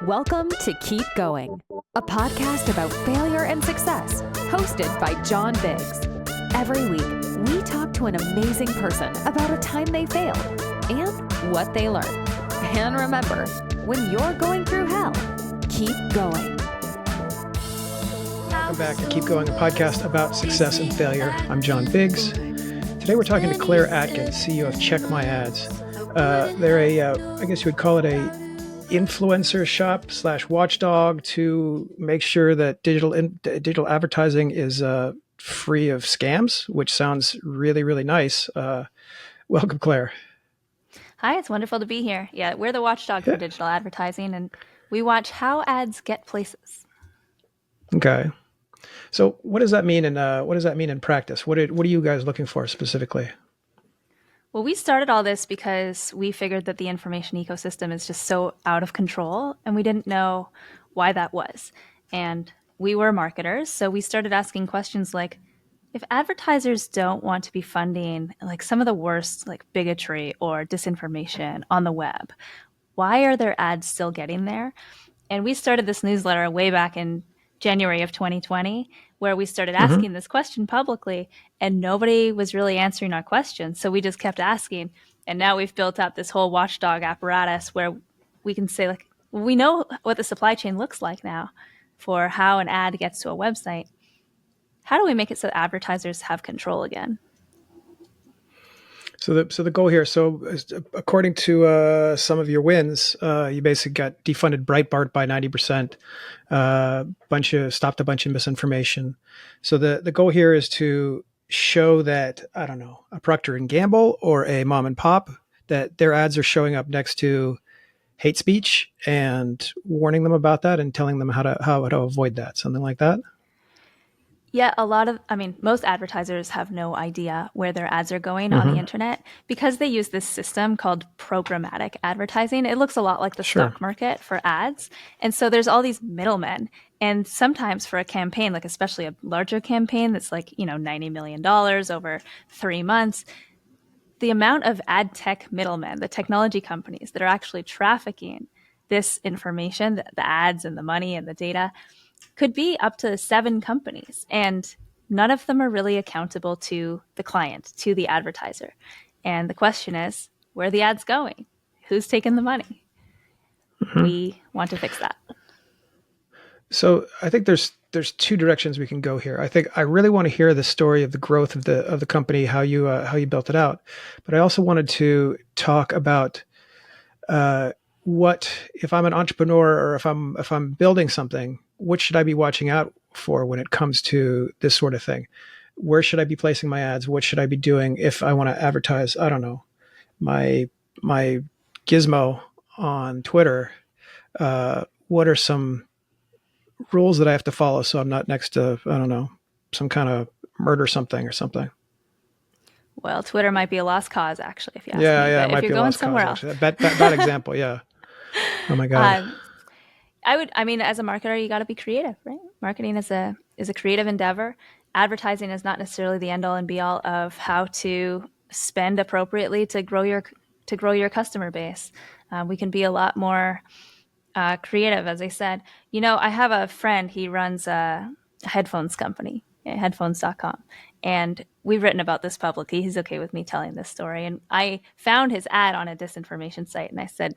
Welcome to Keep Going, a podcast about failure and success, hosted by John Biggs. Every week, we talk to an amazing person about a time they failed and what they learned. And remember, when you're going through hell, keep going. Welcome back to Keep Going, a podcast about success and failure. I'm John Biggs. Today we're talking to Claire Atkin, CEO of Check My Ads. They're I guess you would call it a influencer shop / watchdog to make sure that digital advertising is free of scams, which sounds really, really nice. Welcome, Claire. Hi, it's wonderful to be here. Yeah, we're the watchdog for digital advertising, and we watch how ads get places. Okay. So what does that mean in practice? What are you guys looking for specifically? Well, we started all this because we figured that the information ecosystem is just so out of control, and we didn't know why that was. And we were marketers, so we started asking questions like, if advertisers don't want to be funding like some of the worst like bigotry or disinformation on the web, why are their ads still getting there? And we started this newsletter way back in January of 2020, where we started asking this question publicly, and nobody was really answering our questions. So we just kept asking. And now we've built up this whole watchdog apparatus where we can say, like, we know what the supply chain looks like now for how an ad gets to a website. How do we make it so advertisers have control again? So the goal here, according to some of your wins, you basically got defunded Breitbart by 90%, stopped a bunch of misinformation. So the goal here is to show that, I don't know, a Procter and Gamble or a mom and pop, that their ads are showing up next to hate speech and warning them about that and telling them how to avoid that, something like that. Yeah, most advertisers have no idea where their ads are going on the internet because they use this system called programmatic advertising. It looks a lot like the stock market for ads. And so there's all these middlemen. And sometimes for a campaign, like especially a larger campaign that's like, $90 million over 3 months, the amount of ad tech middlemen, the technology companies that are actually trafficking this information, the ads and the money and the data, could be up to 7 companies, and none of them are really accountable to the client, to the advertiser. And the question is, where are the ads going? Who's taking the money? We want to fix that. So I think there's 2 directions we can go here. I think I really want to hear the story of the growth of the company, how you built it out. But I also wanted to talk about what if I'm an entrepreneur or if I'm building something, what should I be watching out for when it comes to this sort of thing? Where should I be placing my ads? What should I be doing if I want to advertise, I don't know, my gizmo on Twitter? What are some rules that I have to follow so I'm not next to, I don't know, some kind of murder something or something? Well, Twitter might be a lost cause, actually, if you ask me. Yeah, but it might if you're be a going lost somewhere cause, else. Bad example, yeah. Oh my God. As a marketer, you got to be creative, right? Marketing is a creative endeavor. Advertising is not necessarily the end all and be all of how to spend appropriately to grow your customer base. We can be a lot more creative, as I said. I have a friend, he runs a headphones company, headphones.com. And we've written about this publicly. He's okay with me telling this story. And I found his ad on a disinformation site. And I said,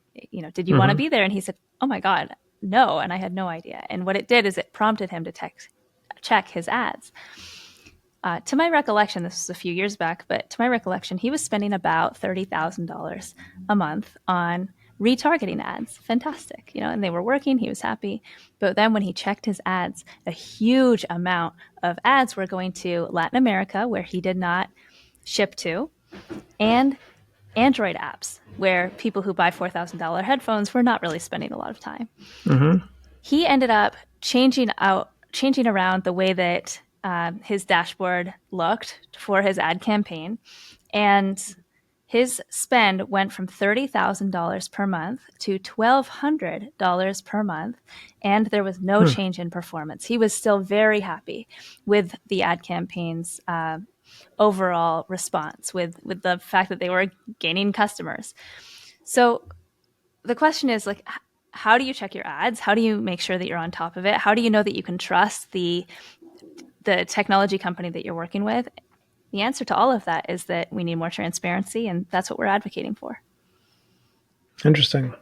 did you want to be there? And he said, oh my God, no. And I had no idea. And what it did is it prompted him to check his ads. To my recollection, this was a few years back, but to my recollection, he was spending about $30,000 a month on retargeting ads. Fantastic. And they were working. He was happy. But then when he checked his ads, a huge amount of ads were going to Latin America, where he did not ship to, and Android apps, where people who buy $4,000 headphones were not really spending a lot of time. He ended up changing around the way that his dashboard looked for his ad campaign, and his spend went from $30,000 per month to $1,200 per month, and there was no change in performance. He was still very happy with the ad campaign's overall response, with the fact that they were gaining customers. So the question is, like, how do you check your ads? How do you make sure that you're on top of it? How do you know that you can trust the technology company that you're working with? The answer to all of that is that we need more transparency, and that's what we're advocating for. Interesting.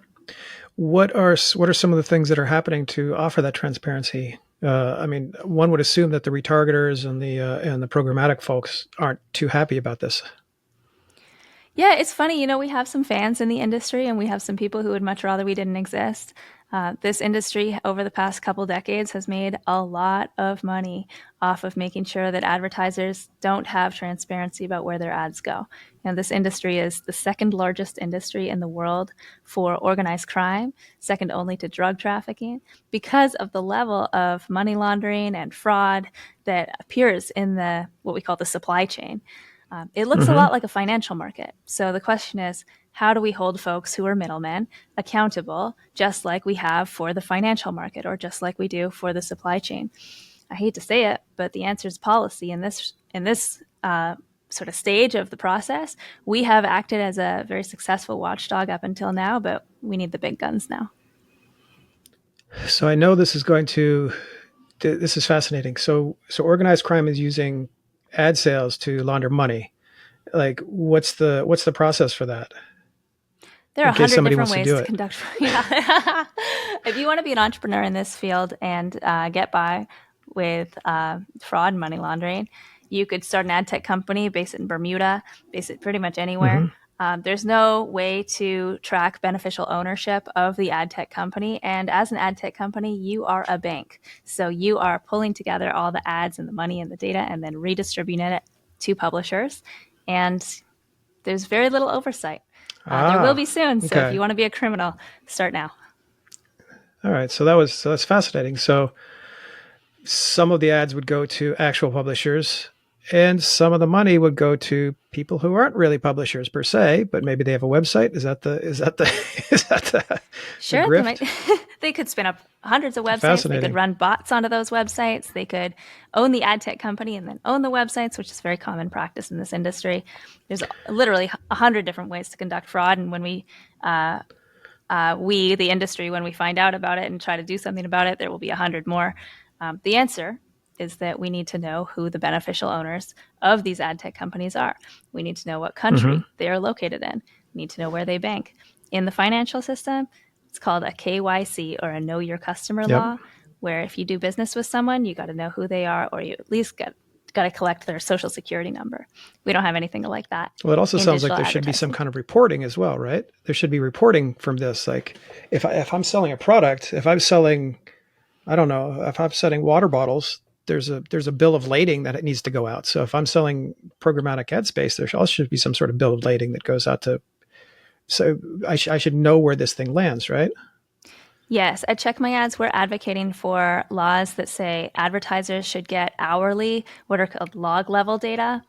What are some of the things that are happening to offer that transparency? I mean, one would assume that the retargeters and the programmatic folks aren't too happy about this. Yeah, it's funny. We have some fans in the industry, and we have some people who would much rather we didn't exist. This industry over the past couple decades has made a lot of money off of making sure that advertisers don't have transparency about where their ads go. This industry is the second largest industry in the world for organized crime, second only to drug trafficking, because of the level of money laundering and fraud that appears in what we call the supply chain. It looks a lot like a financial market. So the question is, how do we hold folks who are middlemen accountable, just like we have for the financial market or just like we do for the supply chain? I hate to say it, but the answer is policy. In this sort of stage of the process, we have acted as a very successful watchdog up until now, but we need the big guns now. So I know this is fascinating. So organized crime is using ad sales to launder money. Like, what's the process for that? There are 100 different ways to conduct. Yeah. If you want to be an entrepreneur in this field and get by with fraud and money laundering, you could start an ad tech company, base it in Bermuda, base it pretty much anywhere. There's no way to track beneficial ownership of the ad tech company. And as an ad tech company, you are a bank. So you are pulling together all the ads and the money and the data and then redistributing it to publishers. And there's very little oversight. There will be soon. So if you want to be a criminal, start now. All right. So that's fascinating. So some of the ads would go to actual publishers, and some of the money would go to people who aren't really publishers per se, but maybe they have a website. Is that the sure, the they could spin up hundreds of websites. They could run bots onto those websites. They could own the ad tech company and then own the websites, which is very common practice in this industry. There's literally 100 different ways to conduct fraud. And when the industry, when we find out about it and try to do something about it, there will be 100 more. The answer is that we need to know who the beneficial owners of these ad tech companies are. We need to know what country they are located in. We need to know where they bank. In the financial system, it's called a KYC, or a Know Your Customer law, where if you do business with someone, you got to know who they are, or you at least got to collect their social security number. We don't have anything like that. Well, it also sounds like there should be some kind of reporting as well, right? There should be reporting from this. Like if I'm selling a product, if I'm selling water bottles, there's a bill of lading that it needs to go out. So if I'm selling programmatic ad space, there also should be some sort of bill of lading that goes out to. So I should know where this thing lands, right? Yes, at Check My Ads, we're advocating for laws that say advertisers should get hourly, what are called log level data.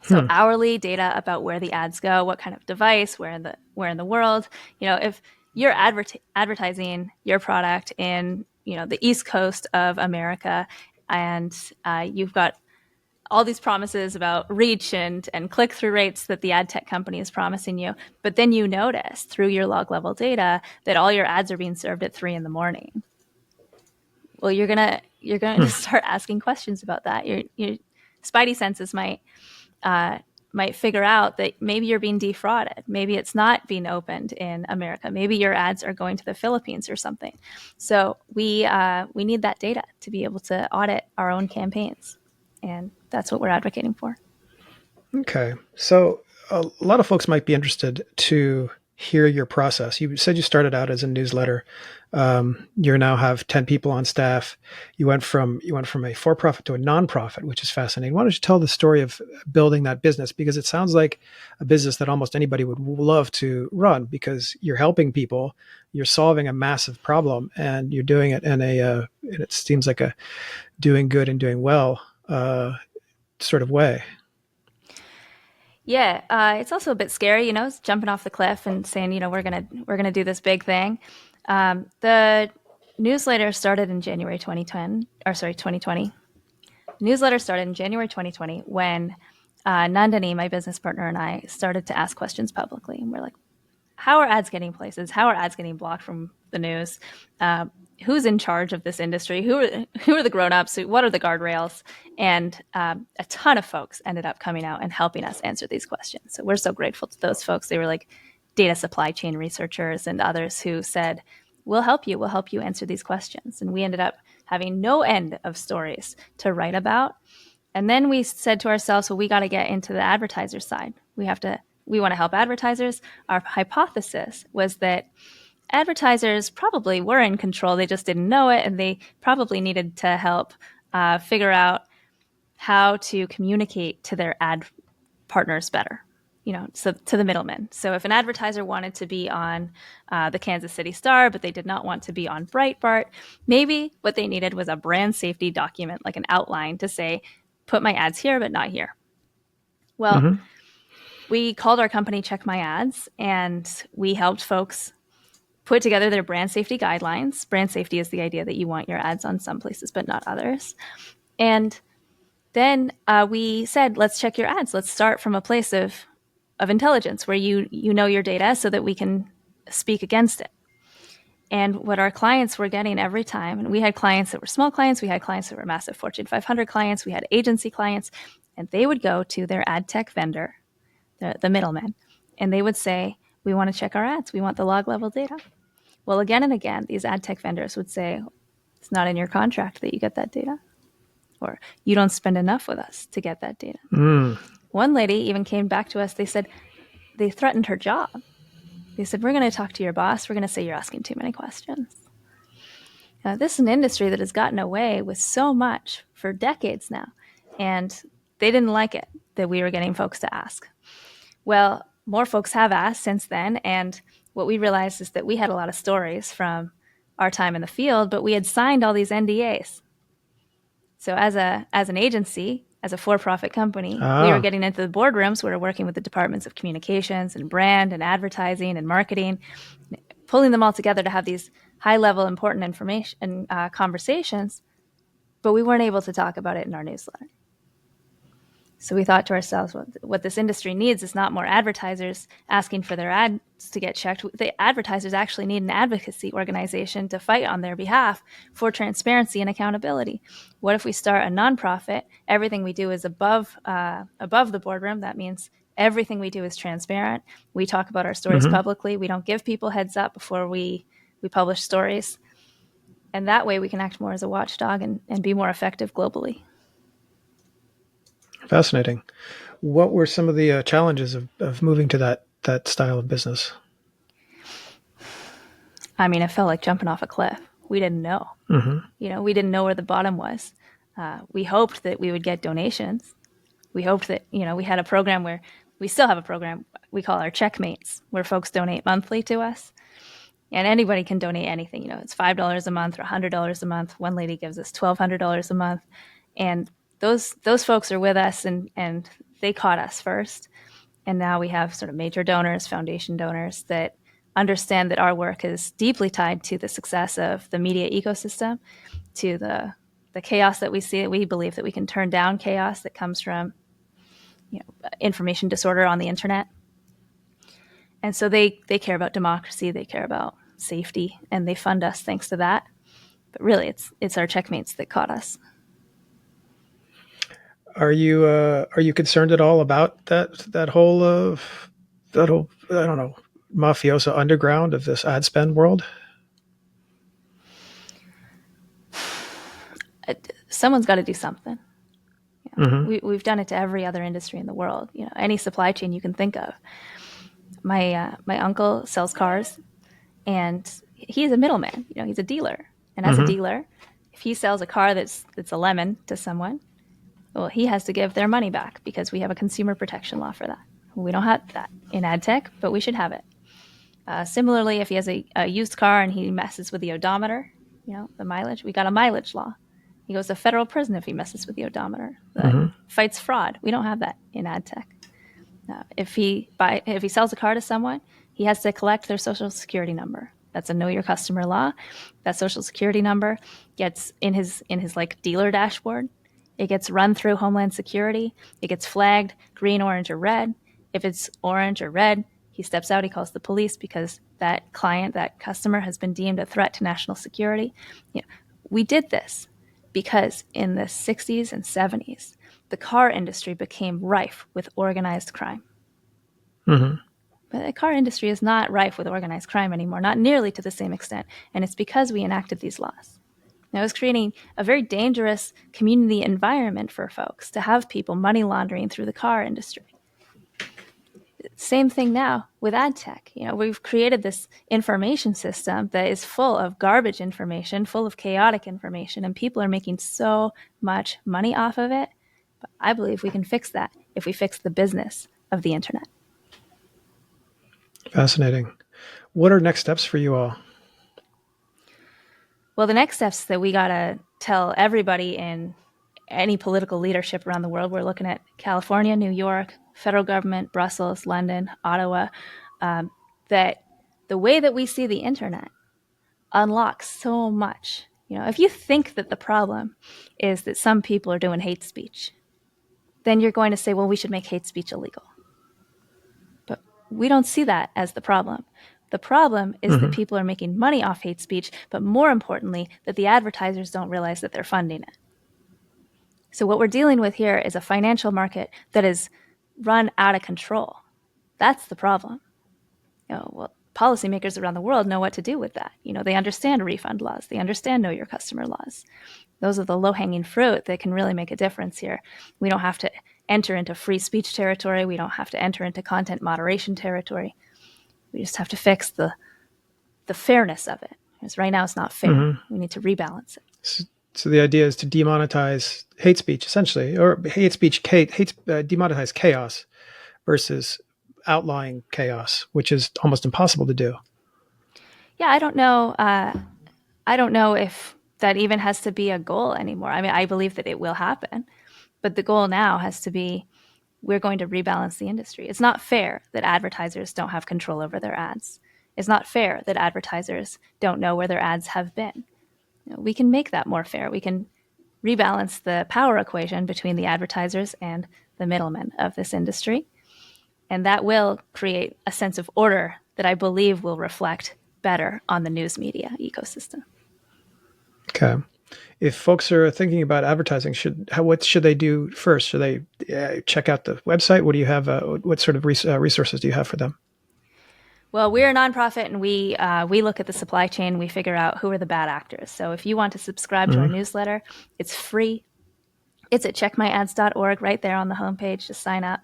So hourly data about where the ads go, what kind of device, where in the world. If you're advertising your product in the East Coast of America, and you've got all these promises about reach and click-through rates that the ad tech company is promising you, but then you notice through your log level data that all your ads are being served at 3 a.m. Well, you're gonna start asking questions about that. Your spidey senses might figure out that maybe you're being defrauded. Maybe it's not being opened in America. Maybe your ads are going to the Philippines or something. So we need that data to be able to audit our own campaigns. And that's what we're advocating for. Okay. So a lot of folks might be interested to hear your process. You said you started out as a newsletter. You now have 10 people on staff. You went from a for-profit to a nonprofit, which is fascinating. Why don't you tell the story of building that business? Because it sounds like a business that almost anybody would love to run, because you're helping people, you're solving a massive problem, and you're doing it in and it seems like a doing good and doing well sort of way. Yeah, it's also a bit scary, it's jumping off the cliff and saying, we're gonna do this big thing. The newsletter started in January 2020. The newsletter started in January 2020 when Nandini, my business partner, and I started to ask questions publicly, and we're like, how are ads getting places? How are ads getting blocked from the news. Who's in charge of this industry? Who are the grown-ups? What are the guardrails? And a ton of folks ended up coming out and helping us answer these questions. So we're so grateful to those folks. They were like data supply chain researchers and others who said, we'll help you answer these questions. And we ended up having no end of stories to write about. And then we said to ourselves, well, we got to get into the advertiser side. We want to help advertisers. Our hypothesis was that advertisers probably were in control. They just didn't know it. And they probably needed to help figure out how to communicate to their ad partners better, so to the middlemen. So if an advertiser wanted to be on the Kansas City Star, but they did not want to be on Breitbart, maybe what they needed was a brand safety document, like an outline to say, put my ads here, but not here. Well, we called our company Check My Ads, and we helped folks put together their brand safety guidelines. Brand safety is the idea that you want your ads on some places, but not others. And then we said, let's check your ads. Let's start from a place of intelligence where you know your data so that we can speak against it. And what our clients were getting every time, and we had clients that were small clients, we had clients that were massive Fortune 500 clients, we had agency clients, and they would go to their ad tech vendor, the middleman, and they would say, we want to check our ads. We want the log level data. Well, again and again, these ad tech vendors would say, it's not in your contract that you get that data, or you don't spend enough with us to get that data. One lady even came back to us. They said they threatened her job. They said, we're going to talk to your boss. We're going to say you're asking too many questions. This is an industry that has gotten away with so much for decades now, and they didn't like it that we were getting folks to ask. Well, more folks have asked since then, and what we realized is that we had a lot of stories from our time in the field, but we had signed all these NDAs. So as an agency, as a for-profit company, we were getting into the boardrooms. We were working with the departments of communications and brand and advertising and marketing, pulling them all together to have these high-level important information and conversations, but we weren't able to talk about it in our newsletter. So we thought to ourselves, well, what this industry needs is not more advertisers asking for their ads to get checked. The advertisers actually need an advocacy organization to fight on their behalf for transparency and accountability. What if we start a nonprofit? Everything we do is above the boardroom. That means everything we do is transparent. We talk about our stories publicly. We don't give people heads up before we publish stories. And that way we can act more as a watchdog and be more effective globally. Fascinating. What were some of the challenges of moving to that style of business? I mean, it felt like jumping off a cliff. We didn't know. We didn't know where the bottom was. We hoped that we would get donations. We hoped that, we had a program where we still have a program we call our checkmates, where folks donate monthly to us. And anybody can donate anything. It's $5 a month or $100 a month. One lady gives us $1,200 a month. And those folks are with us, and they caught us first. And now we have sort of major donors, foundation donors that understand that our work is deeply tied to the success of the media ecosystem, to the chaos that we see. We believe that we can turn down chaos that comes from information disorder on the internet. And so they care about democracy, they care about safety, and they fund us thanks to that. But really, it's our checkmates that caught us. Are you concerned at all about that whole I don't know, mafioso underground of this ad spend world? Someone's got to do something. We've done it to every other industry in the world. Any supply chain you can think of. My uncle sells cars, and he's a middleman. He's a dealer, and as a dealer, if he sells a car that's a lemon to someone, well, he has to give their money back because we have a consumer protection law for that. We don't have that in ad tech, but we should have it. Similarly, if he has a used car and he messes with the odometer, the mileage, we got a mileage law. He goes to federal prison if he messes with the odometer. Fights fraud. We don't have that in ad tech. If he sells a car to someone, he has to collect their social security number. That's a know your customer law. That social security number gets in his like dealer dashboard. It gets run through Homeland Security. It gets flagged green, orange, or red. If it's orange or red, he steps out. He calls the police because that client, that customer has been deemed a threat to national security. We did this because in the 60s and 70s, the car industry became rife with organized crime. Mm-hmm. But the car industry is not rife with organized crime anymore, not nearly to the same extent. And it's because we enacted these laws. Now, it was creating a very dangerous community environment for folks to have people money laundering through the car industry. Same thing now with ad tech. We've created this information system that is full of garbage information, full of chaotic information, and people are making so much money off of it. But I believe we can fix that if we fix the business of the internet. Fascinating. What are next steps for you all? Well, the next steps that we got to tell everybody in any political leadership around the world, we're looking at California, New York, federal government, Brussels, London, Ottawa, that the way that we see the internet unlocks so much. If you think that the problem is that some people are doing hate speech, then you're going to say, well, we should make hate speech illegal. But we don't see that as the problem. The problem is that people are making money off hate speech, but more importantly, that the advertisers don't realize that they're funding it. So what we're dealing with here is a financial market that is run out of control. That's the problem. Policymakers around the world know what to do with that. They understand refund laws. They understand know your customer laws. Those are the low-hanging fruit that can really make a difference here. We don't have to enter into free speech territory. We don't have to enter into content moderation territory. We just have to fix the fairness of it. Because right now it's not fair. We need to rebalance it. So the idea is to demonetize hate speech, essentially, or demonetize chaos versus outlawing chaos, which is almost impossible to do. Yeah, I don't know. I don't know if that even has to be a goal anymore. I mean, I believe that it will happen, but the goal now has to be we're going to rebalance the industry. It's not fair that advertisers don't have control over their ads. It's not fair that advertisers don't know where their ads have been. We can make that more fair. We can rebalance the power equation between the advertisers and the middlemen of this industry. And that will create a sense of order that I believe will reflect better on the news media ecosystem. Okay. If folks are thinking about advertising, what should they do first? Should they check out the website? What do you have? What sort of resources do you have for them? Well, we're a nonprofit, and we look at the supply chain. We figure out who are the bad actors. So if you want to subscribe to our newsletter, it's free. It's at checkmyads.org right there on the homepage. Just sign up.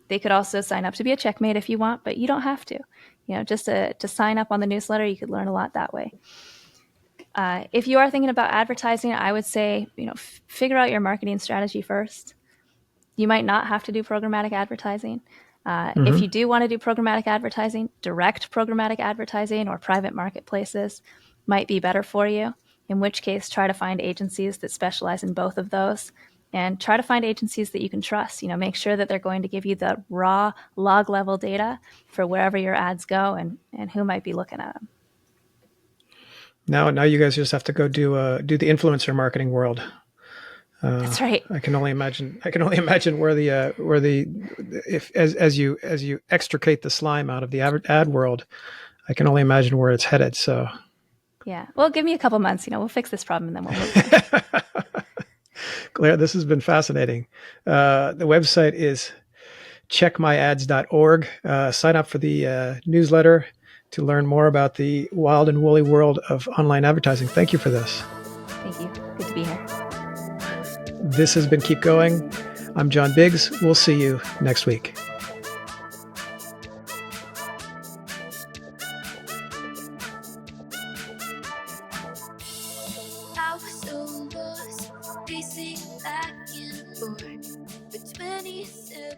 They could also sign up to be a checkmate if you want, but you don't have to. Just to sign up on the newsletter, you could learn a lot that way. If you are thinking about advertising, I would say, figure out your marketing strategy first. You might not have to do programmatic advertising. If you do want to do programmatic advertising, direct programmatic advertising or private marketplaces might be better for you, in which case try to find agencies that specialize in both of those and try to find agencies that you can trust. Make sure that they're going to give you the raw log level data for wherever your ads go and who might be looking at them. Now you guys just have to go do the influencer marketing world. That's right. I can only imagine where as you extricate the slime out of the ad world, I can only imagine where it's headed. So yeah, well, give me a couple months. We'll fix this problem and then we'll move on. Claire, this has been fascinating. The website is checkmyads.org. Sign up for the newsletter to learn more about the wild and woolly world of online advertising. Thank you for this. Thank you. Good to be here. This has been Keep Going. I'm John Biggs. We'll see you next week. I was so lost, pacing back and forth for 27